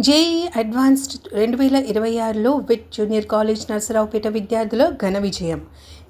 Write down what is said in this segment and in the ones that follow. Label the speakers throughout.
Speaker 1: JEE advanced 2026లో VIT junior college Narasaraopet విద్యార్థుల ఘన విజయం.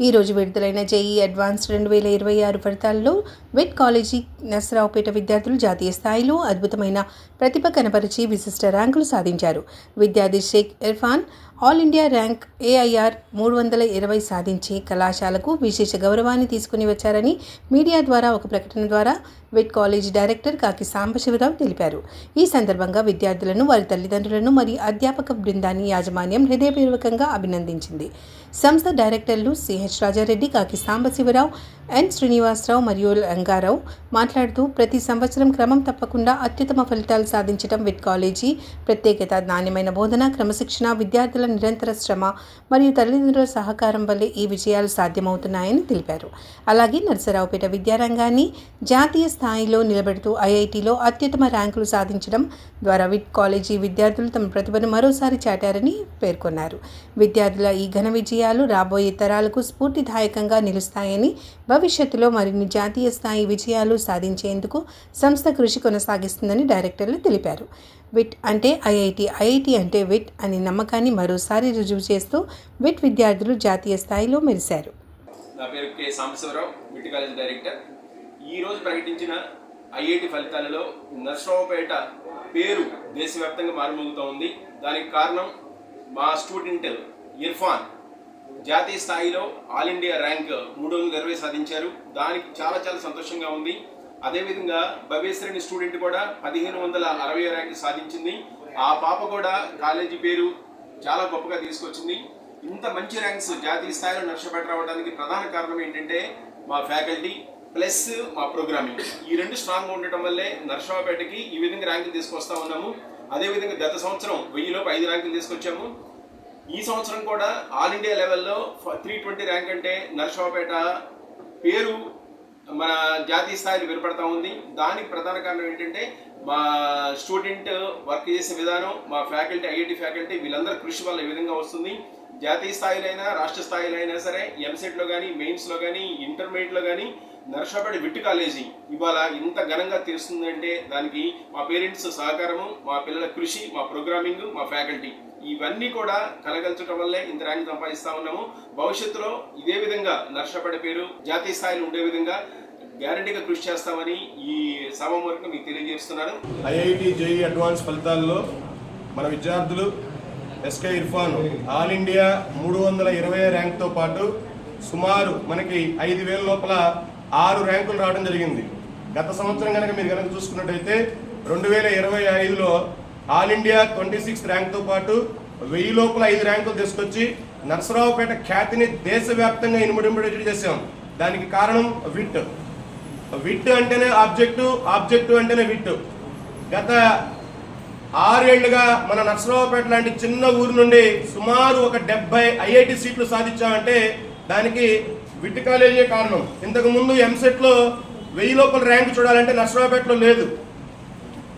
Speaker 1: ఈరోజు విడుదలైన జేఈఈ అడ్వాన్స్డ్ 2026 ఫలితాల్లో విట్ కాలేజీ నర్సరావుపేట విద్యార్థులు జాతీయ స్థాయిలో అద్భుతమైన ప్రతిభ కనపరిచి విశిష్ట ర్యాంకులు సాధించారు. విద్యార్థి Shaik Irfan all India rank AIR 320 సాధించి కళాశాలకు విశేష గౌరవాన్ని తీసుకుని వచ్చారని మీడియా ద్వారా ఒక ప్రకటన ద్వారా విట్ కాలేజీ డైరెక్టర్ కాకి సాంబశివరావు తెలిపారు. ఈ సందర్భంగా విద్యార్థులను, వారి తల్లిదండ్రులను మరియు అధ్యాపక బృందాన్ని యాజమాన్యం హృదయపూర్వకంగా అభినందించింది. సంస్థ డైరెక్టర్లు CH రాజారెడ్డి, కాకి సాంబశివరావు, N శ్రీనివాసరావు మరియు రంగారావు మాట్లాడుతూ, ప్రతి సంవత్సరం క్రమం తప్పకుండా అత్యుత్తమ ఫలితాలు సాధించడం విట్ కాలేజీ ప్రత్యేకత. నాణ్యమైన బోధన, క్రమశిక్షణ, విద్యార్థుల నిరంతర శ్రమ మరియు తల్లిదండ్రుల సహకారం వల్లే ఈ విజయాలు సాధ్యమవుతున్నాయని తెలిపారు. అలాగే నర్సరావుపేట విద్యారంగాన్ని జాతీయ స్థాయిలో నిలబెడుతూ IITలో అత్యుత్తమ ర్యాంకులు సాధించడం ద్వారా విట్ కాలేజీ విద్యార్థులు తమ ప్రతిభను మరోసారి చాటారని పేర్కొన్నారు. విద్యార్థుల ఈ ఘన విజయాలు రాబోయే తరాలకు స్ఫూర్తిదాయకంగా నిలుస్తాయని, భవిష్యత్తులో మరిన్ని జాతీయ స్థాయి విజయాలు సాధించేందుకు సంస్థ కృషి కొనసాగిస్తుందని డైరెక్టర్లు తెలిపారు. విట్ అంటే IIT అంటే విట్ అనే నమ్మకాన్ని మరోసారి రుజువు చేస్తూ విట్ విద్యార్థులు జాతీయ స్థాయిలో మెరిశారు.
Speaker 2: నా పేరు K Sambasivarao, VIT college director. ఈరోజు ప్రకటించిన IIT ఫలితాలలో నర్సరావుపేట పేరు దేశవ్యాప్తంగా మారుమోగుతూ ఉంది. దానికి కారణం మా స్టూడెంట్ ఇర్ఫాన్ జాతీయ స్థాయిలో ఆల్ ఇండియా ర్యాంక్ 320 సాధించారు. దానికి చాలా సంతోషంగా ఉంది. అదేవిధంగా భవ్యశ్రేణి స్టూడెంట్ కూడా 1560 ర్యాంక్ సాధించింది. ఆ పాప కూడా కాలేజీ పేరు చాలా గొప్పగా తీసుకొచ్చింది. ఇంత మంచి ర్యాంక్స్ జాతీయ స్థాయిలో నర్సరావుపేట రావడానికి ప్రధాన కారణం ఏంటంటే మా ఫ్యాకల్టీ ప్లస్ మా ప్రోగ్రామింగ్. ఈ రెండు స్ట్రాంగ్గా ఉండటం వల్లే నర్సరావుపేటకి ఈ విధంగా ర్యాంకులు తీసుకొస్తా ఉన్నాము. అదేవిధంగా గత సంవత్సరం 1000లోపు 5 ర్యాంకులు తీసుకొచ్చాము. ఈ సంవత్సరం కూడా ఆల్ ఇండియా లెవెల్లో 320 ర్యాంక్ అంటే నర్సరావుపేట పేరు మన జాతీయ స్థాయిలో వినపడతా ఉంది. దానికి ప్రధాన కారణం ఏంటంటే మా స్టూడెంట్ వర్క్ చేసే విధానం, మా ఫ్యాకల్టీ, IIT ఫ్యాకల్టీ వీళ్ళందరూ కృషి వల్ల ఈ విధంగా వస్తుంది. జాతీయ స్థాయిలో అయినా, రాష్ట్ర స్థాయిలో అయినా సరే, ఎంసెట్లో కానీ, మెయిన్స్లో కానీ, ఇంటర్మీడియట్లో కానీ నర్సరావుపేట విట్ కాలేజీ ఇవాళ ఇంత ఘనంగా తెలుస్తుందంటే దానికి మా పేరెంట్స్ సహకారము, మా పిల్లల కృషి, మా ప్రోగ్రామింగ్, మా ఫ్యాకల్టీ ఇవన్నీ కూడా కలగల్చడం వల్లే ఇంత ర్యాంక్ సంపాదిస్తా ఉన్నాము. భవిష్యత్తులో ఇదే విధంగా నర్సరావుపేట పేరు జాతీయ స్థాయిలో ఉండే విధంగా గ్యారంటీగా కృషి చేస్తామని ఈ సభ వరకు మీకు తెలియజేస్తున్నాను.
Speaker 3: IIT JEE అడ్వాన్స్ ఫలితాల్లో మన విద్యార్థులు SK ఇర్ఫాన్ ఆల్ ఇండియా 320 ర్యాంక్తో పాటు సుమారు మనకి 5000 లోపల 6 ర్యాంకులు రావడం జరిగింది. గత సంవత్సరం మీరు చూసుకున్నట్టయితే 2025లో ఆల్ ఇండియా 26 ర్యాంక్తో పాటు 1000 లోపల 5 ర్యాంకులు తీసుకొచ్చి నర్సరావుపేట ఖ్యాతిని దేశవ్యాప్తంగా ఇనుమడింపడి చేశాం. దానికి కారణం విట్ అంటేనే ఆబ్జెక్టివ్ అంటేనే విట్. గత 6 ఏళ్లుగా మన నర్సరావుపేట లాంటి చిన్న ఊరు నుండి సుమారు ఒక 70 IIT సీట్లు సాధించామంటే దానికి విట్ కాలేజీ కారణం. ఇంతకుముందు ఎంసెట్లో 1000 లోపల ర్యాంకు చూడాలంటే నర్సరావుపేటలో లేదు.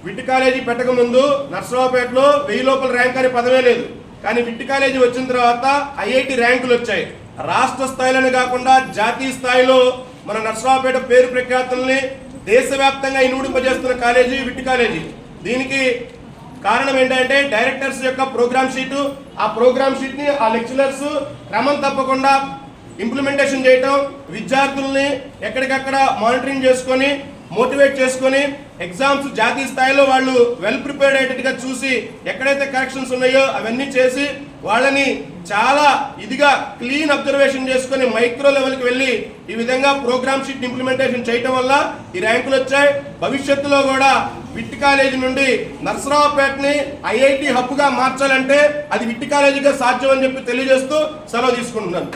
Speaker 3: విట్ కాలేజీ పెట్టకముందు నర్సరావుపేటలో 1000 లోపల ర్యాంక్ అనే పదమే లేదు. కానీ విట్ కాలేజీ వచ్చిన తర్వాత IIT ర్యాంకులు వచ్చాయి. రాష్ట్ర స్థాయిలోనే కాకుండా జాతీయ స్థాయిలో మన నర్సరావుపేట పేరు ప్రఖ్యాతుల్ని దేశవ్యాప్తంగా ఇనుమడింపజేస్తున్న కాలేజీ విట్ కాలేజీ. దీనికి కారణం ఏంటంటే డైరెక్టర్స్ యొక్క ప్రోగ్రామ్ షీటు, ఆ ప్రోగ్రామ్ షీట్ని ఆ లెక్చరర్స్ క్రమం తప్పకుండా ఇంప్లిమెంటేషన్ చేయటం, విద్యార్థుల్ని ఎక్కడికక్కడ మానిటరింగ్ చేసుకొని మోటివేట్ చేసుకొని ఎగ్జామ్స్ జాతీయ స్థాయిలో వాళ్ళు వెల్ ప్రిపేర్డ్ అయ్యేటట్టుగా చూసి ఎక్కడైతే కరెక్షన్స్ ఉన్నాయో అవన్నీ చేసి వాళ్ళని చాలా ఇదిగా క్లీన్ అబ్జర్వేషన్ చేసుకొని మైక్రో లెవెల్కి వెళ్ళి ఈ విధంగా ప్రోగ్రామ్ షీట్ ఇంప్లిమెంటేషన్ చేయటం వల్ల ఈ ర్యాంకులు వచ్చాయి. భవిష్యత్తులో కూడా విట్ కాలేజీ నుండి నర్సరావుపేటని IIT హబ్గా మార్చాలంటే అది విట్ కాలేజీగా సాధ్యం అని చెప్పి తెలియజేస్తూ సెలవు తీసుకుంటున్నాను.